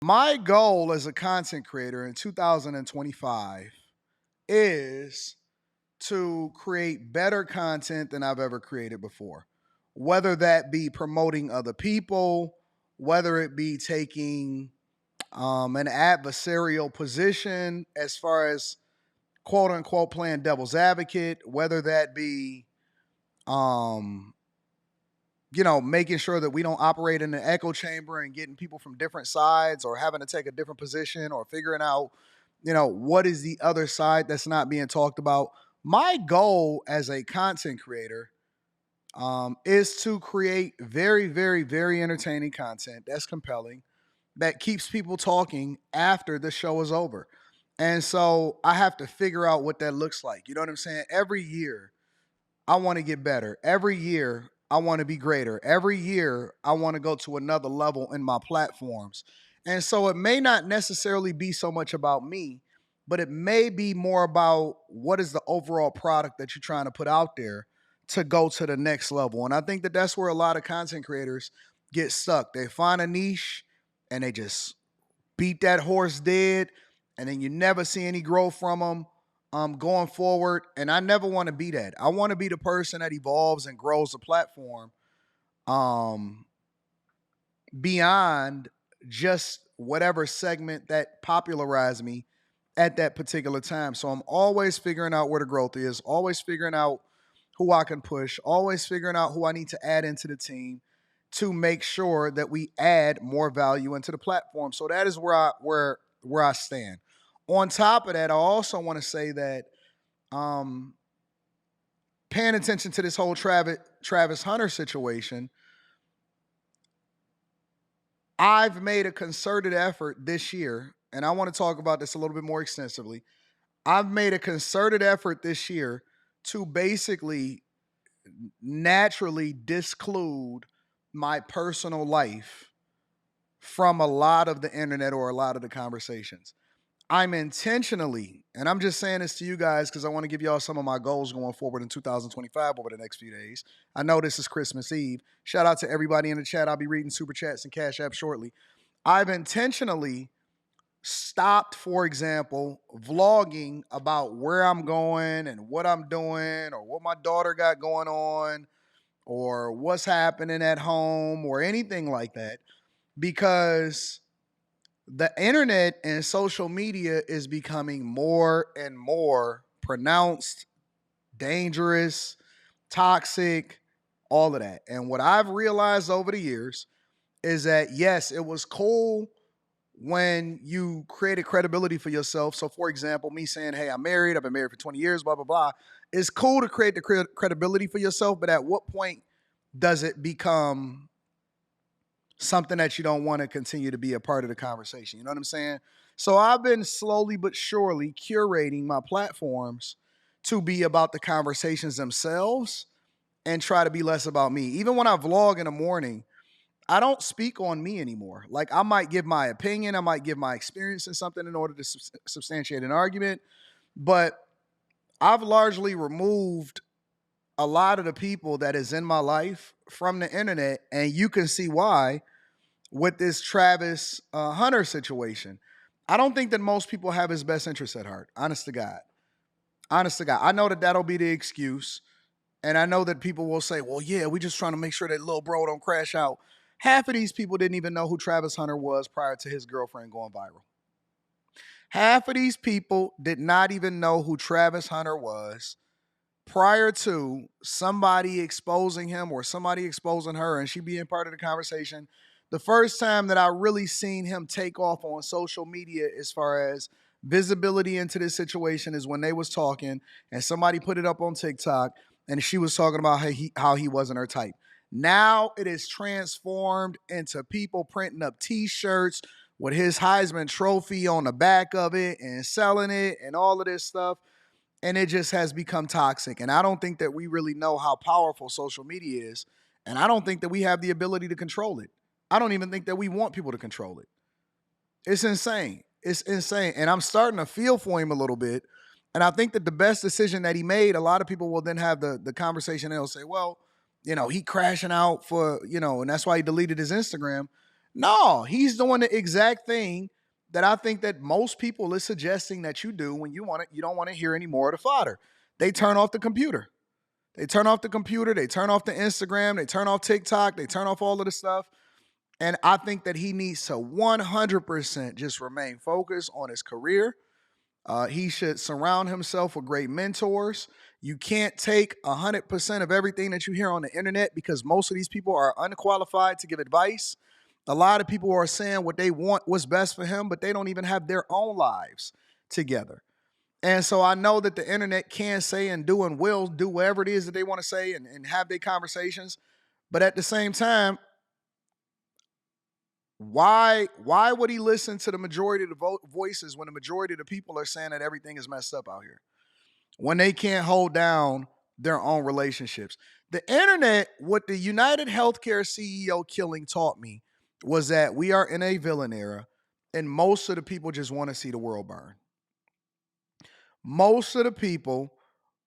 My goal as a content creator in 2025 is to create better content than I've ever created before. Whether that be promoting other people, whether it be taking an adversarial position as far as quote unquote playing devil's advocate, whether that be um, making sure that we don't operate in an echo chamber and getting people from different sides or having to take a different position or figuring out, what is the other side that's not being talked about. My goal as a content creator is to create very, very, very entertaining content that's compelling, that keeps people talking after the show is over. And so I have to figure out what that looks like. You know what I'm saying? Every year, I want to get better. Every year, I want to be greater. Every year, I want to go to another level in my platforms. And so it may not necessarily be so much about me, but it may be more about what is the overall product that you're trying to put out there to go to the next level. And I think that that's where a lot of content creators get stuck. They find a niche and they just beat that horse dead, and then you never see any growth from them going forward. And I never want to be that. I want to be the person that evolves and grows the platform um, beyond just whatever segment that popularized me at that particular time. So I'm always figuring out where the growth is, always figuring out who I can push, always figuring out who I need to add into the team to make sure that we add more value into the platform. So that is where I stand. On top of that, I also want to say that um, paying attention to this whole Travis Hunter situation, I've made a concerted effort this year, and I want to talk about this a little bit more extensively. I've made a concerted effort this year to basically naturally disclude my personal life from a lot of the internet or a lot of the conversations. I'm intentionally, and I'm just saying this to you guys because I want to give y'all some of my goals going forward in 2025 over the next few days. I know this is Christmas Eve. Shout out to everybody in the chat. I'll be reading super chats and cash app shortly. I've intentionally stopped, for example, vlogging about where I'm going and what I'm doing or what my daughter got going on or what's happening at home or anything like that because the internet and social media is becoming more and more pronounced, dangerous, toxic, all of that. And what I've realized over the years is that, yes, it was cool when you created credibility for yourself. So, for example, me saying, hey, I'm married, I've been married for 20 years, blah, blah, blah. It's cool to create the credibility for yourself, but at what point does it become something that you don't want to continue to be a part of the conversation? You know what I'm saying? So I've been slowly but surely curating my platforms to be about the conversations themselves and try to be less about me. Even when I vlog in the morning, I don't speak on me anymore. Like I might give my opinion, I might give my experience in something in order to substantiate an argument, but I've largely removed a lot of the people that is in my life from the internet, and you can see why with this Travis Hunter situation. I don't think that most people have his best interest at heart. Honest to God. Honest to God. I know that that'll be the excuse. And I know that people will say, well, yeah, we just trying to make sure that little bro don't crash out. Half of these people didn't even know who Travis Hunter was prior to his girlfriend going viral. Half of these people did not even know who Travis Hunter was prior to somebody exposing him or somebody exposing her and she being part of the conversation. The first time that I really seen him take off on social media as far as visibility into this situation is when they was talking and somebody put it up on TikTok and she was talking about how he wasn't her type. Now it is transformed into people printing up t-shirts with his Heisman trophy on the back of it and selling it and all of this stuff, and it just has become toxic. And I don't think that we really know how powerful social media is. And I don't think that we have the ability to control it. I don't even think that we want people to control it. It's insane. It's insane. And I'm starting to feel for him a little bit. And I think that the best decision that he made, a lot of people will then have the conversation and they'll say, well, he crashing out for, and that's why he deleted his Instagram. No, he's doing the exact thing that I think that most people is suggesting that you do when you don't want to hear any more of the fodder. They turn off the computer. They turn off the computer, they turn off the Instagram, they turn off TikTok, they turn off all of the stuff. And I think that he needs to 100% just remain focused on his career. He should surround himself with great mentors. You can't take 100% of everything that you hear on the internet because most of these people are unqualified to give advice. A lot of people are saying what they want, what's best for him, but they don't even have their own lives together. And so I know that the internet can say and do and will do whatever it is that they want to say and have their conversations. But at the same time, why would he listen to the majority of the voices when the majority of the people are saying that everything is messed up out here? When they can't hold down their own relationships. The internet, what the United Healthcare CEO killing taught me was that we are in a villain era and most of the people just want to see the world burn. Most of the people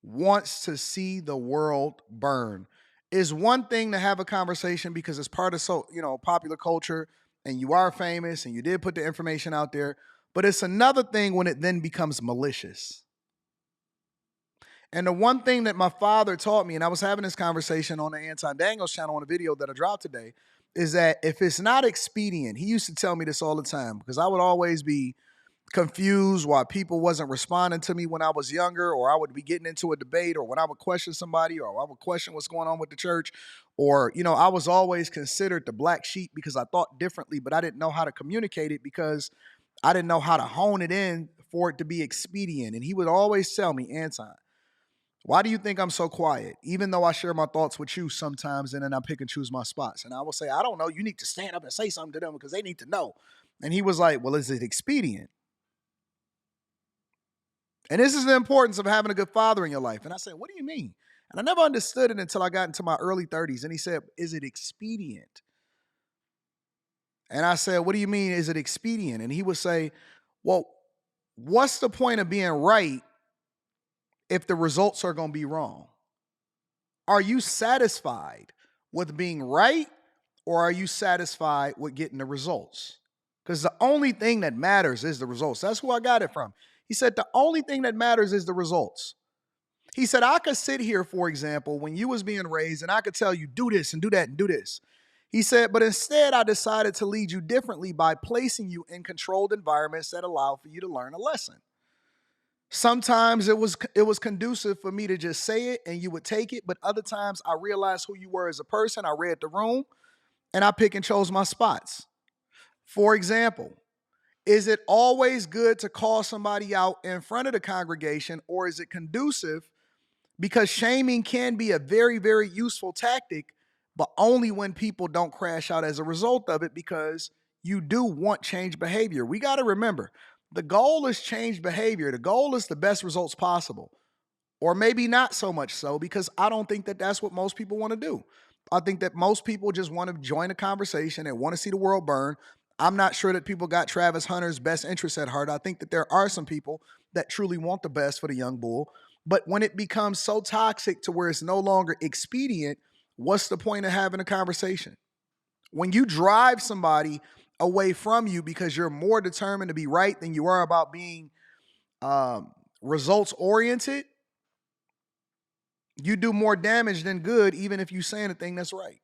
wants to see the world burn. It's one thing to have a conversation because it's part of popular culture and you are famous and you did put the information out there, but it's another thing when it then becomes malicious. And the one thing that my father taught me, and I was having this conversation on the Anton Daniels channel on a video that I dropped today, is that if it's not expedient, he used to tell me this all the time because I would always be confused why people wasn't responding to me when I was younger, or I would be getting into a debate, or when I would question somebody, or I would question what's going on with the church, or I was always considered the black sheep because I thought differently, but I didn't know how to communicate it because I didn't know how to hone it in for it to be expedient. And he would always tell me, Anton, why do you think I'm so quiet? Even though I share my thoughts with you sometimes and then I pick and choose my spots. And I will say, I don't know. You need to stand up and say something to them because they need to know. And he was like, well, is it expedient? And this is the importance of having a good father in your life. And I said, what do you mean? And I never understood it until I got into my early 30s. And he said, is it expedient? And I said, what do you mean, is it expedient? And he would say, well, what's the point of being right if the results are going to be wrong? Are you satisfied with being right, or are you satisfied with getting the results? Because the only thing that matters is the results. That's who I got it from. He said, the only thing that matters is the results. He said, I could sit here, for example, when you was being raised, and I could tell you, do this and do that and do this. He said, but instead I decided to lead you differently by placing you in controlled environments that allow for you to learn a lesson. Sometimes it was conducive for me to just say it and you would take it, but other times I realized who you were as a person. I read the room and I pick and chose my spots. For example, is it always good to call somebody out in front of the congregation, or is it conducive? Because shaming can be a very, very useful tactic, but only when people don't crash out as a result of it, because you do want change behavior. We got to remember, the goal is change behavior. The goal is the best results possible, or maybe not so much so, because I don't think that that's what most people want to do. I think that most people just want to join a conversation and want to see the world burn. I'm not sure that people got Travis Hunter's best interests at heart. I think that there are some people that truly want the best for the young bull. But when it becomes so toxic to where it's no longer expedient, what's the point of having a conversation? When you drive somebody away from you because you're more determined to be right than you are about being results oriented, you do more damage than good, even if you saying a thing that's right.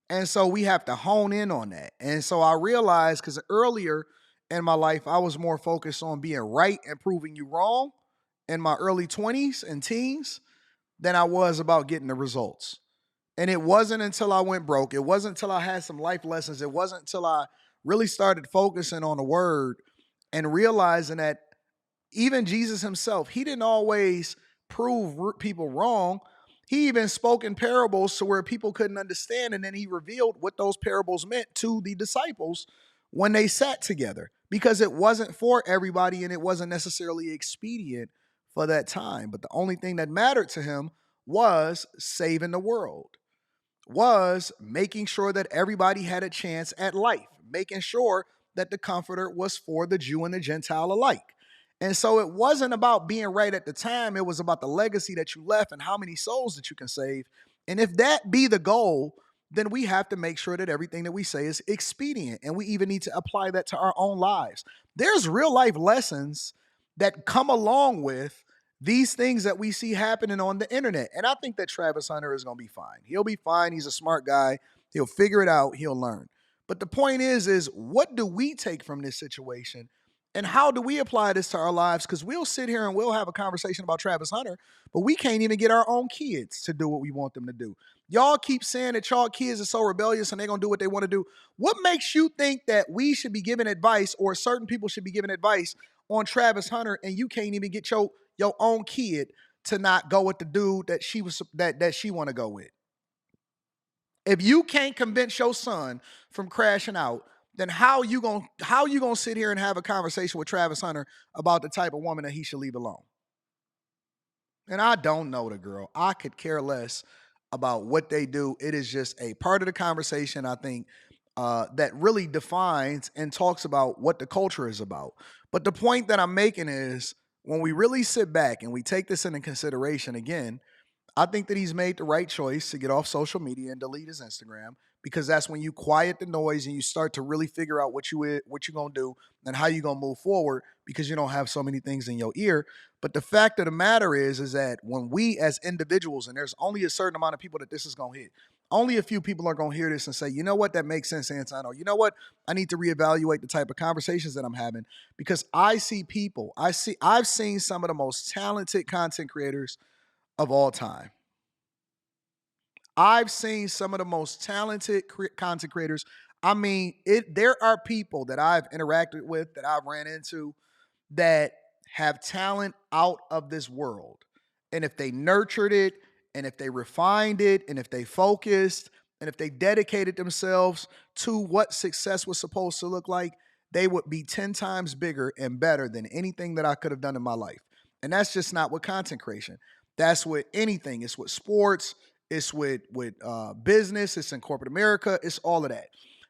And so we have to hone in on that. And so I realized, because earlier in my life, I was more focused on being right and proving you wrong in my early 20s and teens than I was about getting the results. And it wasn't until I went broke, it wasn't until I had some life lessons, it wasn't until I really started focusing on the word and realizing that even Jesus himself, he didn't always prove people wrong. He even spoke in parables to where people couldn't understand. And then he revealed what those parables meant to the disciples when they sat together, because it wasn't for everybody and it wasn't necessarily expedient for that time. But the only thing that mattered to him was saving the world, was making sure that everybody had a chance at life, making sure that the comforter was for the Jew and the Gentile alike. And so it wasn't about being right at the time. It was about the legacy that you left and how many souls that you can save. And if that be the goal, then we have to make sure that everything that we say is expedient. And we even need to apply that to our own lives. There's real life lessons that come along with these things that we see happening on the internet. And I think that Travis Hunter is going to be fine. He'll be fine. He's a smart guy. He'll figure it out. He'll learn. But the point is what do we take from this situation? And how do we apply this to our lives? Because we'll sit here and we'll have a conversation about Travis Hunter, but we can't even get our own kids to do what we want them to do. Y'all keep saying that y'all kids are so rebellious and they're going to do what they want to do. What makes you think that we should be giving advice or certain people should be giving advice on Travis Hunter and you can't even get your own kid to not go with the dude that she want to go with? If you can't convince your son from crashing out, then how you gonna sit here and have a conversation with Travis Hunter about the type of woman that he should leave alone? And I don't know the girl. I could care less about what they do. It is just a part of the conversation, I think, that really defines and talks about what the culture is about. But the point that I'm making is when we really sit back and we take this into consideration again, I think that he's made the right choice to get off social media and delete his Instagram because that's when you quiet the noise and you start to really figure out what you're gonna do and how you're gonna move forward because you don't have so many things in your ear. But the fact of the matter is that when we as individuals, and there's only a certain amount of people that this is gonna hit, only a few people are gonna hear this and say, you know what, that makes sense, Anton. Or you know what, I need to reevaluate the type of conversations that I'm having because I've seen some of the most talented content creators of all time. I've seen some of the most talented content creators. I mean, there are people that I've interacted with, that I've ran into, that have talent out of this world. And if they nurtured it, and if they refined it, and if they focused, and if they dedicated themselves to what success was supposed to look like, they would be 10 times bigger and better than anything that I could have done in my life. And that's just not with content creation. That's with anything. It's with sports. It's with business. It's in corporate America. It's all of that.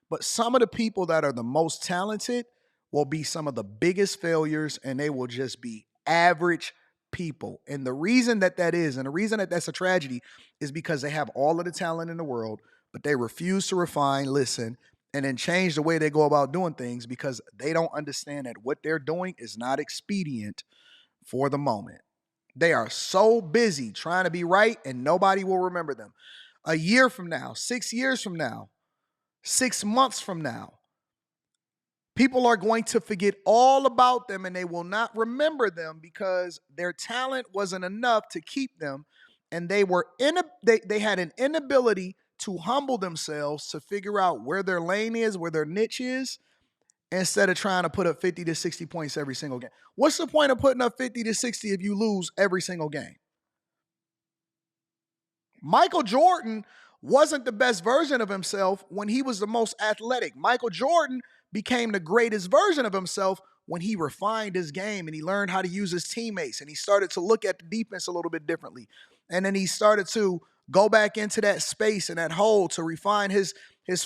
But some of the people that are the most talented will be some of the biggest failures, and they will just be average people. And the reason that that is, and the reason that that's a tragedy, is because they have all of the talent in the world, but they refuse to refine, listen, and then change the way they go about doing things because they don't understand that what they're doing is not expedient for the moment. They are so busy trying to be right, and nobody will remember them. A year from now, 6 years from now, 6 months from now, people are going to forget all about them and they will not remember them because their talent wasn't enough to keep them, and they had an inability to humble themselves to figure out where their lane is, where their niche is, instead of trying to put up 50 to 60 points every single game. What's the point of putting up 50 to 60 if you lose every single game? Michael Jordan wasn't the best version of himself when he was the most athletic. Michael Jordan became the greatest version of himself when he refined his game and he learned how to use his teammates and he started to look at the defense a little bit differently. And then he started to go back into that space and that hole to refine his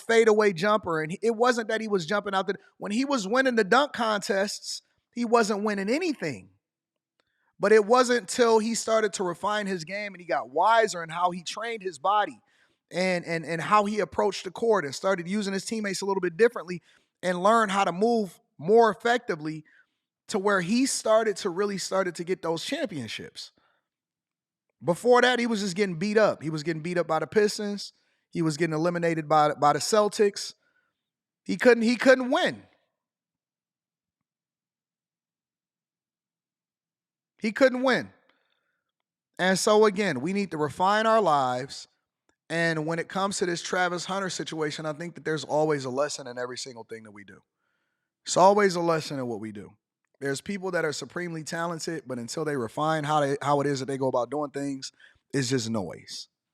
fadeaway jumper. And it wasn't that he was jumping out there. When he was winning the dunk contests, he wasn't winning anything. But it wasn't until he started to refine his game and he got wiser in how he trained his body and how he approached the court and started using his teammates a little bit differently and learned how to move more effectively to where he started to get those championships. Before that, he was just getting beat up. He was getting beat up by the Pistons. He was getting eliminated by the Celtics. He couldn't win. He couldn't win. And so again, we need to refine our lives. And when it comes to this Travis Hunter situation, I think that there's always a lesson in every single thing that we do. It's always a lesson in what we do. There's people that are supremely talented, but until they refine how it is that they go about doing things, it's just noise.